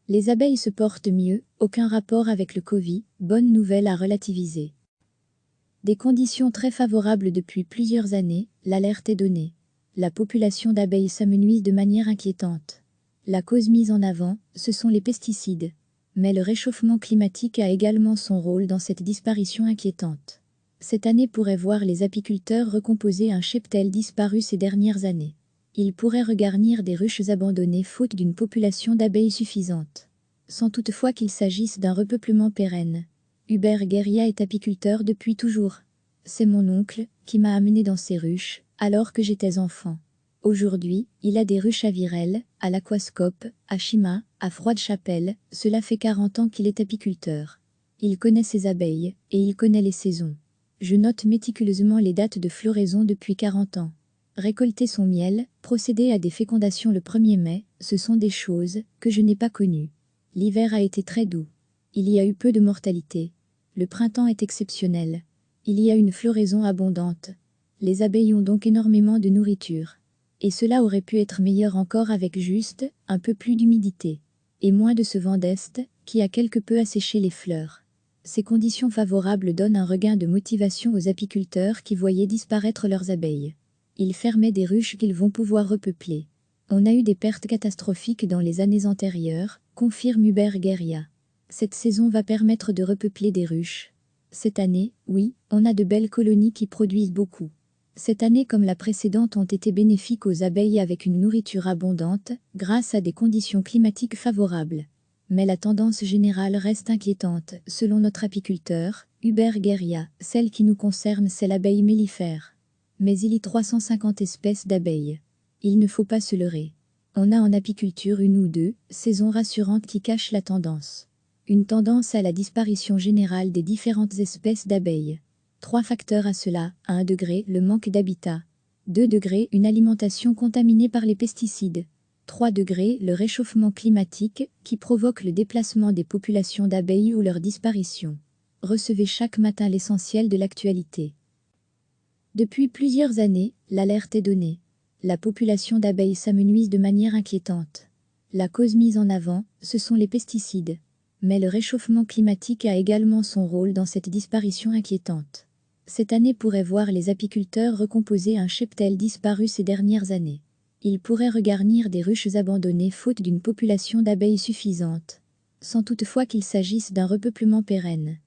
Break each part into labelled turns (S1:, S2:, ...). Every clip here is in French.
S1: Les abeilles se portent mieux, aucun rapport avec le Covid, bonne nouvelle à relativiser. Des conditions très favorables depuis plusieurs années, l'alerte est donnée. La population d'abeilles s'amenuise de manière inquiétante. La cause mise en avant, ce sont les pesticides. Mais le réchauffement climatique a également son rôle dans cette disparition inquiétante. Cette année pourrait voir les apiculteurs recomposer un cheptel disparu ces dernières années. Ils pourraient regarnir des ruches abandonnées faute d'une population d'abeilles suffisante. Sans toutefois qu'il s'agisse d'un repeuplement pérenne. Hubert Guéria est apiculteur depuis toujours. C'est mon oncle qui m'a amené dans ces ruches, alors que j'étais enfant. Aujourd'hui, il a des ruches à Virel, à l'Aquascope, à Chima, à Froide-Chapelle, cela fait 40 ans qu'il est apiculteur. Il connaît ses abeilles, et il connaît les saisons. Je note méticuleusement les dates de floraison depuis 40 ans. Récolter son miel, procéder à des fécondations le 1er mai, ce sont des choses que je n'ai pas connues. L'hiver a été très doux. Il y a eu peu de mortalité. Le printemps est exceptionnel. Il y a une floraison abondante. Les abeilles ont donc énormément de nourriture. Et cela aurait pu être meilleur encore avec juste un peu plus d'humidité. Et moins de ce vent d'est qui a quelque peu asséché les fleurs. Ces conditions favorables donnent un regain de motivation aux apiculteurs qui voyaient disparaître leurs abeilles. Ils fermaient des ruches qu'ils vont pouvoir repeupler. On a eu des pertes catastrophiques dans les années antérieures, confirme Hubert Guéria. Cette saison va permettre de repeupler des ruches. Cette année, oui, on a de belles colonies qui produisent beaucoup. Cette année comme la précédente ont été bénéfiques aux abeilles avec une nourriture abondante, grâce à des conditions climatiques favorables. Mais la tendance générale reste inquiétante, selon notre apiculteur, Hubert Guéria. Celle qui nous concerne, c'est l'abeille mellifère. Mais il y a 350 espèces d'abeilles. Il ne faut pas se leurrer. On a en apiculture une ou deux saisons rassurantes qui cachent la tendance. Une tendance à la disparition générale des différentes espèces d'abeilles. 3 facteurs à cela, à 1 degré, le manque d'habitat. 2 degrés, une alimentation contaminée par les pesticides. 3 degrés, le réchauffement climatique qui provoque le déplacement des populations d'abeilles ou leur disparition. Recevez chaque matin l'essentiel de l'actualité. Depuis plusieurs années, l'alerte est donnée. La population d'abeilles s'amenuise de manière inquiétante. La cause mise en avant, ce sont les pesticides. Mais le réchauffement climatique a également son rôle dans cette disparition inquiétante. Cette année pourrait voir les apiculteurs recomposer un cheptel disparu ces dernières années. Ils pourraient regarnir des ruches abandonnées faute d'une population d'abeilles suffisante. Sans toutefois qu'il s'agisse d'un repeuplement pérenne.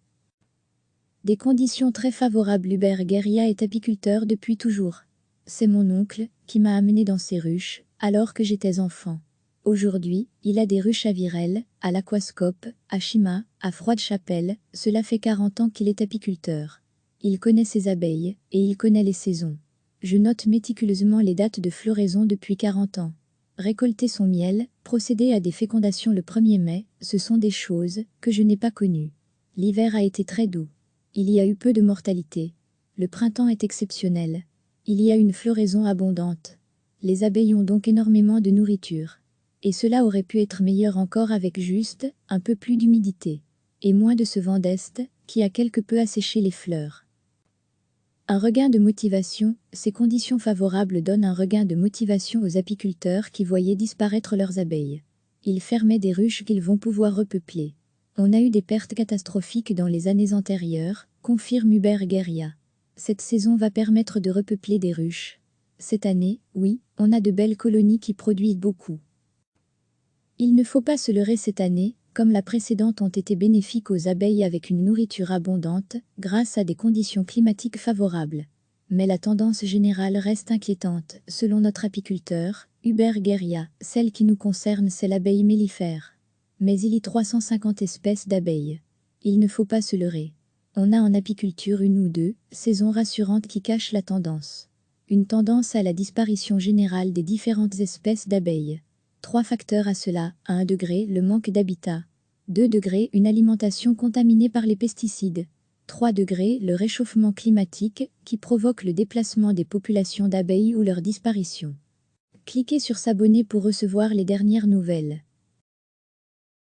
S1: Des conditions très favorables. Hubert Guéria est apiculteur depuis toujours. C'est mon oncle qui m'a amené dans ces ruches, alors que j'étais enfant. Aujourd'hui, il a des ruches à Virel, à l'Aquascope, à Chima, à Froide-Chapelle, cela fait 40 ans qu'il est apiculteur. Il connaît ses abeilles, et il connaît les saisons. Je note méticuleusement les dates de floraison depuis 40 ans. Récolter son miel, procéder à des fécondations le 1er mai, ce sont des choses que je n'ai pas connues. L'hiver a été très doux. Il y a eu peu de mortalité. Le printemps est exceptionnel. Il y a une floraison abondante. Les abeilles ont donc énormément de nourriture. Et cela aurait pu être meilleur encore avec juste un peu plus d'humidité. Et moins de ce vent d'est qui a quelque peu asséché les fleurs. Un regain de motivation, ces conditions favorables donnent un regain de motivation aux apiculteurs qui voyaient disparaître leurs abeilles. Ils fermaient des ruches qu'ils vont pouvoir repeupler. On a eu des pertes catastrophiques dans les années antérieures, confirme Hubert Guéria. Cette saison va permettre de repeupler des ruches. Cette année, oui, on a de belles colonies qui produisent beaucoup. Il ne faut pas se leurrer, cette année, comme la précédente ont été bénéfiques aux abeilles avec une nourriture abondante, grâce à des conditions climatiques favorables. Mais la tendance générale reste inquiétante, selon notre apiculteur, Hubert Guéria. Celle qui nous concerne, c'est l'abeille mellifère. Mais il y a 350 espèces d'abeilles. Il ne faut pas se leurrer. On a en apiculture une ou deux saisons rassurantes qui cachent la tendance. Une tendance à la disparition générale des différentes espèces d'abeilles. 3 facteurs à cela, à 1 degré, le manque d'habitat. 2 degrés, une alimentation contaminée par les pesticides. 3 degrés, le réchauffement climatique qui provoque le déplacement des populations d'abeilles ou leur disparition. Cliquez sur s'abonner pour recevoir les dernières nouvelles.